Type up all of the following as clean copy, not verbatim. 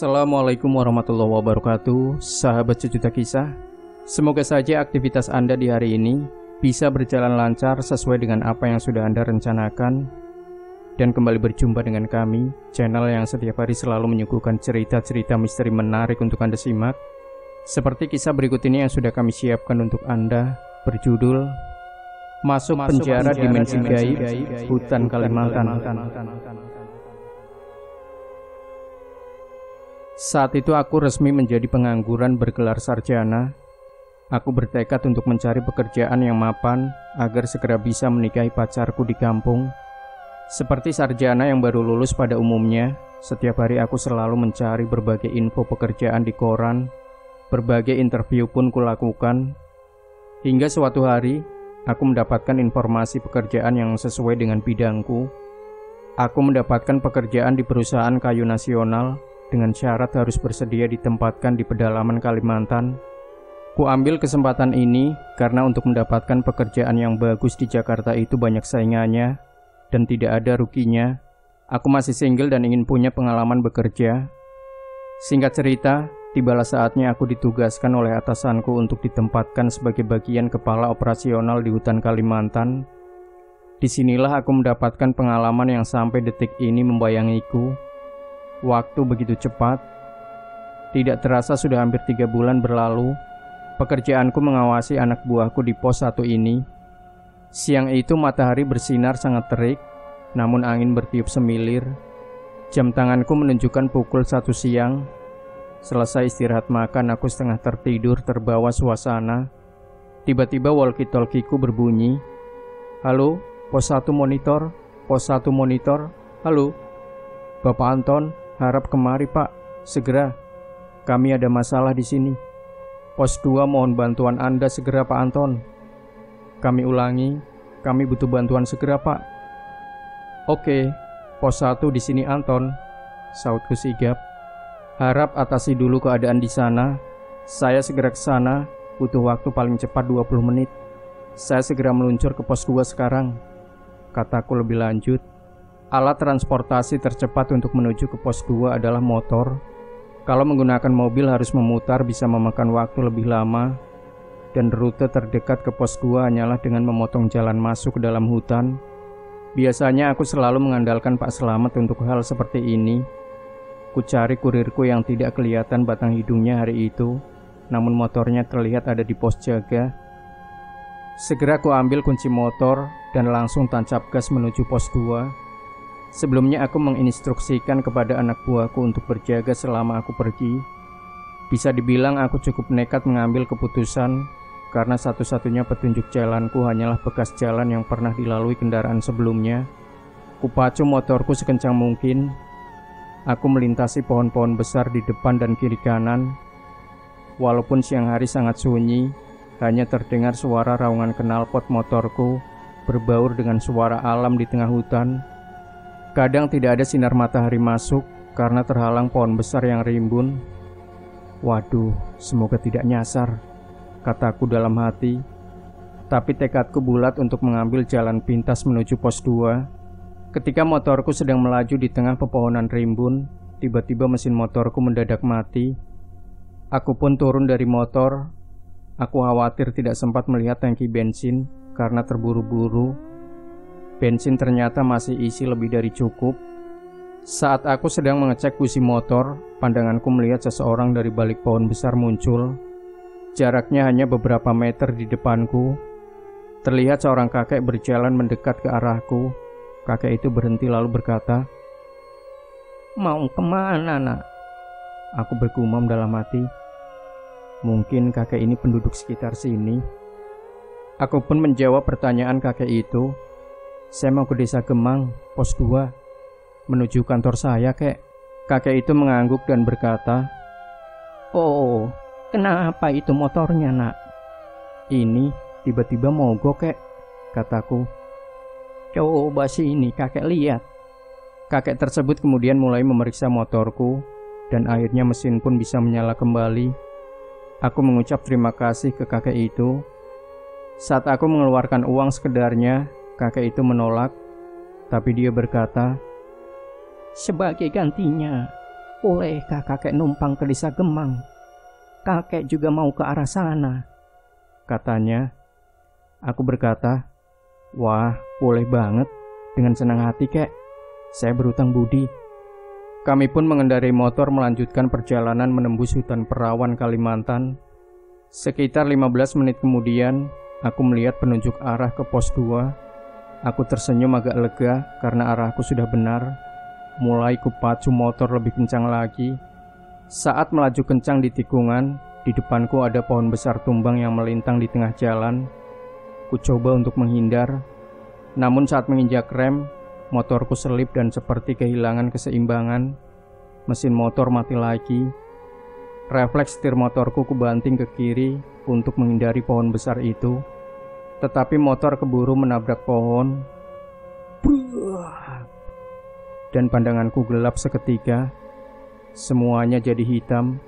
Assalamualaikum warahmatullahi wabarakatuh, sahabat sejuta kisah. Semoga saja aktivitas Anda di hari ini bisa berjalan lancar sesuai dengan apa yang sudah Anda rencanakan. Dan kembali berjumpa dengan kami, channel yang setiap hari selalu menyuguhkan cerita-cerita misteri menarik untuk Anda simak. Seperti kisah berikut ini yang sudah kami siapkan untuk Anda, berjudul Masuk Penjara Dimensi Gaib, Hutan Kalimantan. Saat itu aku resmi menjadi pengangguran bergelar sarjana. Aku bertekad untuk mencari pekerjaan yang mapan agar segera bisa menikahi pacarku di kampung. Seperti sarjana yang baru lulus pada umumnya, setiap hari aku selalu mencari berbagai info pekerjaan di koran. Berbagai interview pun kulakukan. Hingga suatu hari, aku mendapatkan informasi pekerjaan yang sesuai dengan bidangku. Aku mendapatkan pekerjaan di perusahaan kayu nasional dengan syarat harus bersedia ditempatkan di pedalaman Kalimantan. Ku ambil kesempatan ini karena untuk mendapatkan pekerjaan yang bagus di Jakarta itu banyak saingannya dan tidak ada ruginya. Aku masih single dan ingin punya pengalaman bekerja. Singkat cerita, tibalah saatnya aku ditugaskan oleh atasanku untuk ditempatkan sebagai bagian kepala operasional di hutan Kalimantan. Disinilah aku mendapatkan pengalaman yang sampai detik ini membayangiku. Waktu begitu cepat. Tidak terasa sudah hampir 3 bulan berlalu. Pekerjaanku mengawasi anak buahku di pos 1 ini. Siang itu matahari bersinar sangat terik, namun angin bertiup semilir. Jam tanganku menunjukkan pukul 1 siang. Selesai istirahat makan, aku setengah tertidur terbawa suasana. Tiba-tiba walkie-talkie-ku berbunyi. Halo, pos 1 monitor, pos 1 monitor, halo. Bapak Anton, harap kemari Pak, segera. Kami ada masalah di sini. Pos 2 mohon bantuan Anda segera Pak Anton. Kami ulangi, kami butuh bantuan segera Pak. Oke, pos 1 di sini Anton, sautku sigap. Harap atasi dulu keadaan di sana. Saya segera ke sana, butuh waktu paling cepat 20 menit. Saya segera meluncur ke pos 2 sekarang, kataku lebih lanjut. Alat transportasi tercepat untuk menuju ke pos 2 adalah motor. Kalau menggunakan mobil harus memutar bisa memakan waktu lebih lama. Dan rute terdekat ke pos 2 hanyalah dengan memotong jalan masuk ke dalam hutan. Biasanya aku selalu mengandalkan Pak Selamat untuk hal seperti ini. Ku cari kurirku yang tidak kelihatan batang hidungnya hari itu, namun motornya terlihat ada di pos jaga. Segera ku ambil kunci motor dan langsung tancap gas menuju pos 2. Sebelumnya aku menginstruksikan kepada anak buahku untuk berjaga selama aku pergi. Bisa dibilang aku cukup nekat mengambil keputusan karena satu-satunya petunjuk jalanku hanyalah bekas jalan yang pernah dilalui kendaraan sebelumnya. Kupacu motorku sekencang mungkin. Aku melintasi pohon-pohon besar di depan dan kiri kanan. Walaupun siang hari sangat sunyi, hanya terdengar suara raungan knalpot motorku berbaur dengan suara alam di tengah hutan. Kadang tidak ada sinar matahari masuk karena terhalang pohon besar yang rimbun. Waduh, semoga tidak nyasar, kataku dalam hati. Tapi tekadku bulat untuk mengambil jalan pintas menuju pos 2. Ketika motorku sedang melaju di tengah pepohonan rimbun, tiba-tiba mesin motorku mendadak mati. Aku pun turun dari motor. Aku khawatir tidak sempat melihat tangki bensin karena terburu-buru. Bensin ternyata masih isi lebih dari cukup. Saat aku sedang mengecek busi motor, pandanganku melihat seseorang dari balik pohon besar muncul. Jaraknya hanya beberapa meter di depanku. Terlihat seorang kakek berjalan mendekat ke arahku. Kakek itu berhenti lalu berkata, "Mau kemana nak?" Aku bergumam dalam hati. Mungkin kakek ini penduduk sekitar sini. Aku pun menjawab pertanyaan kakek itu. "Saya mau ke desa Gemang, pos 2. Menuju kantor saya, kek." Kakek itu mengangguk dan berkata, "Oh, kenapa itu motornya, nak?" "Ini tiba-tiba mogok, kek," kataku. "Coba sini kakek lihat." Kakek tersebut kemudian mulai memeriksa motorku, dan akhirnya mesin pun bisa menyala kembali. Aku mengucap terima kasih ke kakek itu. Saat aku mengeluarkan uang sekedarnya, kakek itu menolak, tapi dia berkata, "Sebagai gantinya, "Bolehkah kakek numpang ke desa Gemang? Kakek juga mau ke arah sana," katanya. Aku berkata, "Wah, boleh banget. Dengan senang hati, kek. Saya berutang budi." Kami pun mengendarai motor melanjutkan perjalanan menembus hutan Perawan, Kalimantan. Sekitar 15 menit kemudian, aku melihat penunjuk arah ke pos 2. Aku tersenyum agak lega karena arahku sudah benar. Mulai kupacu motor lebih kencang lagi. Saat melaju kencang di tikungan, di depanku ada pohon besar tumbang yang melintang di tengah jalan. Ku coba untuk menghindar, namun saat menginjak rem, motorku selip dan seperti kehilangan keseimbangan. Mesin motor mati lagi. Refleks setir motorku kubanting ke kiri untuk menghindari pohon besar itu. Tetapi motor keburu menabrak pohon. Dan pandanganku gelap seketika. Semuanya jadi hitam.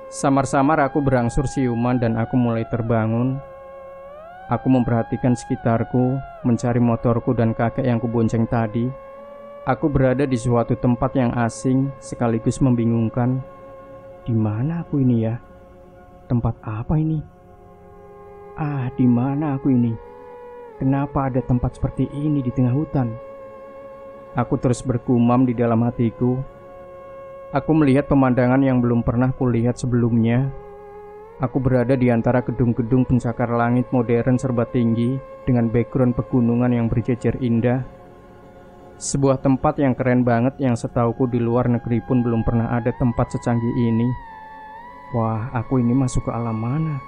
Samar-samar aku berangsur siuman dan aku mulai terbangun. Aku memperhatikan sekitarku, mencari motorku dan kakek yang kubonceng tadi. Aku berada di suatu tempat yang asing sekaligus membingungkan. Di mana aku ini ya? Tempat apa ini? Di mana aku ini? Kenapa ada tempat seperti ini di tengah hutan? Aku terus bergumam di dalam hatiku. Aku melihat pemandangan yang belum pernah kulihat sebelumnya. Aku berada di antara gedung-gedung pencakar langit modern serba tinggi dengan background pegunungan yang berjejer indah. Sebuah tempat yang keren banget yang setauku di luar negeri pun belum pernah ada tempat secanggih ini. Wah, aku ini masuk ke alam mana?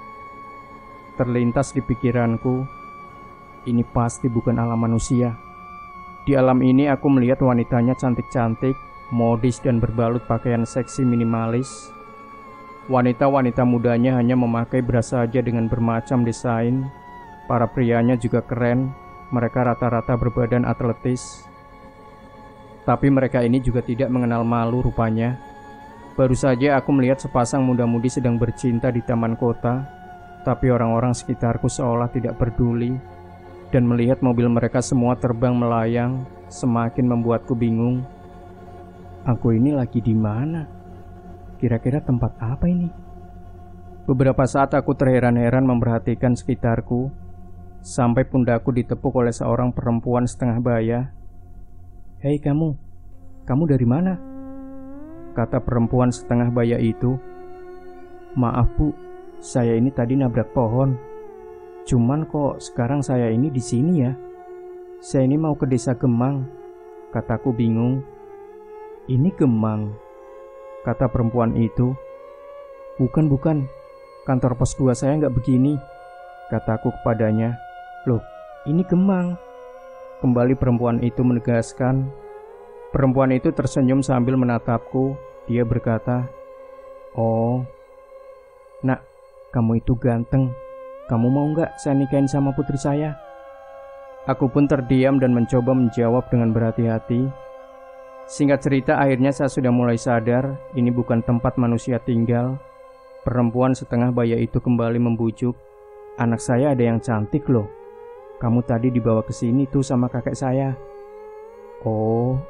Terlintas di pikiranku, ini pasti bukan alam manusia. Di alam ini aku melihat wanitanya cantik-cantik, modis dan berbalut pakaian seksi minimalis. Wanita-wanita mudanya hanya memakai bras saja dengan bermacam desain. Para prianya juga keren, mereka rata-rata berbadan atletis. Tapi mereka ini juga tidak mengenal malu rupanya. Baru saja aku melihat sepasang muda-mudi sedang bercinta di taman kota, tapi orang-orang sekitarku seolah tidak peduli. Dan melihat mobil mereka semua terbang melayang, semakin membuatku bingung. Aku ini lagi di mana? Kira-kira tempat apa ini? Beberapa saat aku terheran-heran memperhatikan sekitarku, sampai pundakku ditepuk oleh seorang perempuan setengah baya. "Hei kamu dari mana?" kata perempuan setengah baya itu. "Maaf bu, saya ini tadi nabrak pohon. Cuman kok sekarang saya ini di sini ya? Saya ini mau ke desa Gemang," kataku bingung. "Ini Gemang?" kata perempuan itu. Bukan, kantor pos 2 saya nggak begini," kataku kepadanya. "Loh, ini Gemang," kembali perempuan itu menegaskan. Perempuan itu tersenyum sambil menatapku. Dia berkata, "Oh, nak, kamu itu ganteng. Kamu mau nggak saya nikahin sama putri saya?" Aku pun terdiam dan mencoba menjawab dengan berhati-hati. Singkat cerita, akhirnya saya sudah mulai sadar ini bukan tempat manusia tinggal. Perempuan setengah baya itu kembali membujuk. "Anak saya ada yang cantik loh. Kamu tadi dibawa ke sini tuh sama kakek saya." Oh,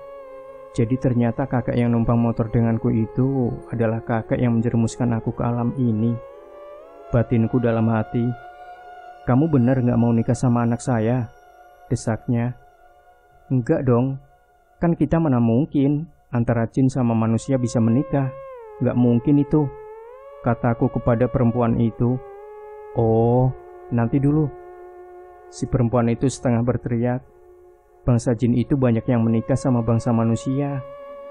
jadi ternyata kakek yang numpang motor denganku itu adalah kakek yang menjerumuskan aku ke alam ini. Batinku dalam hati. "Kamu benar gak mau nikah sama anak saya?" desaknya. "Enggak dong. Kan kita mana mungkin antara jin sama manusia bisa menikah. Gak mungkin itu," kataku kepada perempuan itu. "Oh, nanti dulu." Si perempuan itu setengah berteriak, "Bangsa jin itu banyak yang menikah sama bangsa manusia.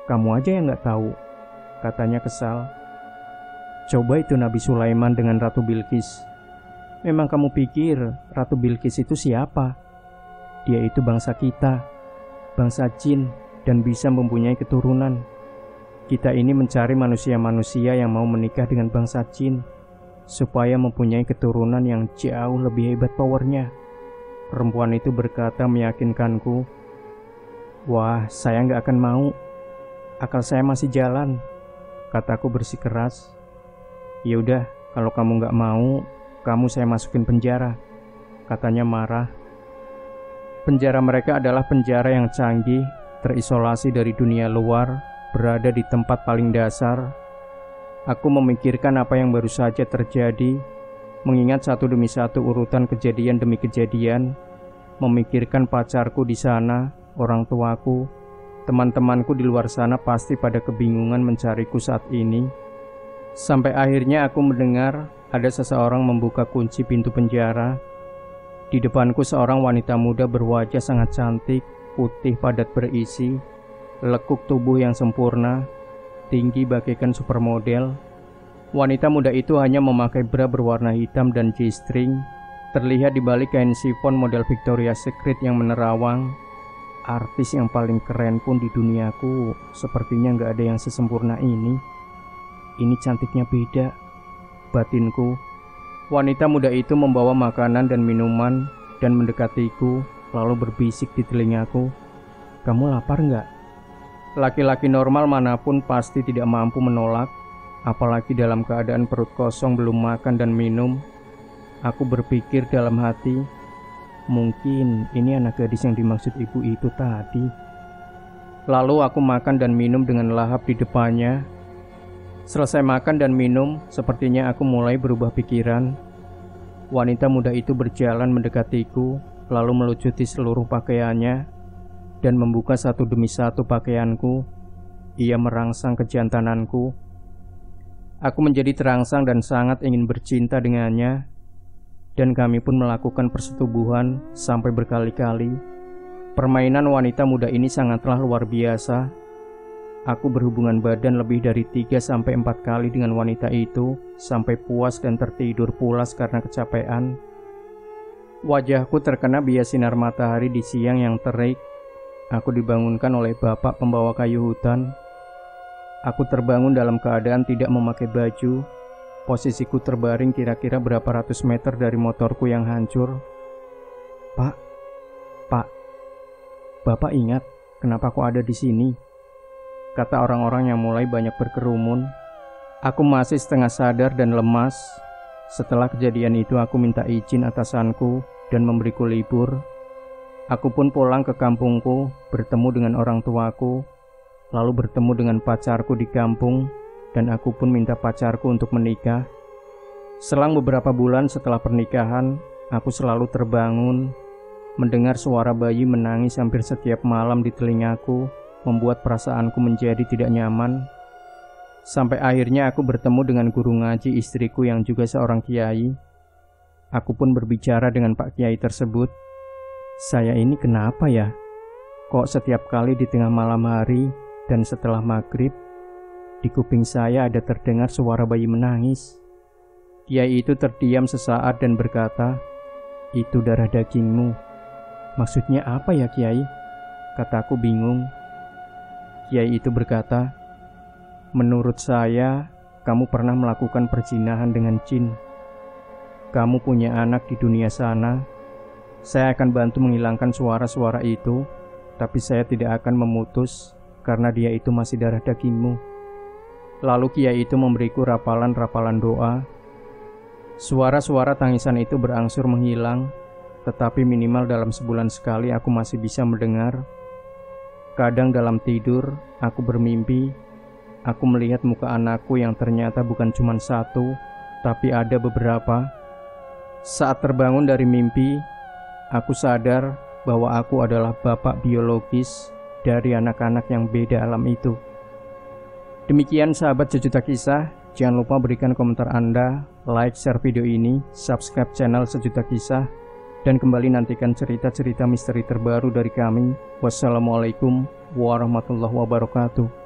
Kamu aja yang gak tahu," katanya kesal. "Coba itu Nabi Sulaiman dengan Ratu Bilqis. Memang kamu pikir Ratu Bilqis itu siapa? Dia itu bangsa kita, bangsa jin, dan bisa mempunyai keturunan. Kita ini mencari manusia-manusia yang mau menikah dengan bangsa jin, supaya mempunyai keturunan yang jauh lebih hebat powernya." Perempuan itu berkata meyakinkanku. "Wah, saya gak akan mau. Akal saya masih jalan," kataku bersikeras. "Yaudah, kalau kamu gak mau, kamu saya masukin penjara," katanya marah. Penjara mereka adalah penjara yang canggih, terisolasi dari dunia luar, berada di tempat paling dasar. Aku memikirkan apa yang baru saja terjadi, mengingat satu demi satu urutan kejadian demi kejadian, memikirkan pacarku di sana, orang tuaku, teman-temanku di luar sana pasti pada kebingungan mencariku saat ini. Sampai akhirnya aku mendengar ada seseorang membuka kunci pintu penjara. Di depanku seorang wanita muda berwajah sangat cantik, putih padat berisi, lekuk tubuh yang sempurna, tinggi bagaikan supermodel. Wanita muda itu hanya memakai bra berwarna hitam dan G-string, terlihat di balik kain sifon model Victoria's Secret yang menerawang. Artis yang paling keren pun di duniaku sepertinya nggak ada yang sesempurna ini. Ini cantiknya beda, batinku. Wanita muda itu membawa makanan dan minuman dan mendekatiku, lalu berbisik di telingaku, "Kamu lapar nggak?" Laki-laki normal manapun pasti tidak mampu menolak, apalagi dalam keadaan perut kosong belum makan dan minum. Aku berpikir dalam hati, mungkin ini anak gadis yang dimaksud ibu itu tadi. Lalu aku makan dan minum dengan lahap di depannya. Selesai makan dan minum, sepertinya aku mulai berubah pikiran. Wanita muda itu berjalan mendekatiku, lalu melucuti seluruh pakaiannya dan membuka satu demi satu pakaianku. Ia merangsang kejantananku. Aku menjadi terangsang dan sangat ingin bercinta dengannya. Dan kami pun melakukan persetubuhan sampai berkali-kali. Permainan wanita muda ini sangatlah luar biasa. Aku berhubungan badan lebih dari 3-4 kali dengan wanita itu, sampai puas dan tertidur pulas karena kecapean. Wajahku terkena bias sinar matahari di siang yang terik. Aku dibangunkan oleh bapak pembawa kayu hutan. Aku terbangun dalam keadaan tidak memakai baju. Posisiku terbaring kira-kira berapa ratus meter dari motorku yang hancur. Pak, Bapak ingat kenapa aku ada di sini?" kata orang-orang yang mulai banyak berkerumun. Aku masih setengah sadar dan lemas. Setelah kejadian itu aku minta izin atasanku dan memberiku libur. Aku pun pulang ke kampungku, bertemu dengan orang tuaku, lalu bertemu dengan pacarku di kampung, dan aku pun minta pacarku untuk menikah. Selang beberapa bulan setelah pernikahan, aku selalu terbangun, mendengar suara bayi menangis hampir setiap malam di telingaku, membuat perasaanku menjadi tidak nyaman. Sampai akhirnya aku bertemu dengan guru ngaji istriku yang juga seorang kiai. Aku pun berbicara dengan Pak Kiai tersebut. "Saya ini kenapa ya? Kok setiap kali di tengah malam hari dan setelah maghrib, di kuping saya ada terdengar suara bayi menangis?" Kiai itu terdiam sesaat dan berkata, "Itu darah dagingmu." "Maksudnya apa ya, Kiai?" kataku bingung. Kiai itu berkata, "Menurut saya, kamu pernah melakukan perzinahan dengan jin. Kamu punya anak di dunia sana. Saya akan bantu menghilangkan suara-suara itu, tapi saya tidak akan memutus karena dia itu masih darah dagingmu." Lalu kiai itu memberiku rapalan-rapalan doa. Suara-suara tangisan itu berangsur menghilang, tetapi minimal dalam sebulan sekali aku masih bisa mendengar. Kadang dalam tidur, aku bermimpi. Aku melihat muka anakku yang ternyata bukan cuma satu, tapi ada beberapa. Saat terbangun dari mimpi, aku sadar bahwa aku adalah bapak biologis dari anak-anak yang beda alam itu. Demikian sahabat Sejuta Kisah, jangan lupa berikan komentar Anda, like, share video ini, subscribe channel Sejuta Kisah, dan kembali nantikan cerita-cerita misteri terbaru dari kami. Wassalamualaikum warahmatullahi wabarakatuh.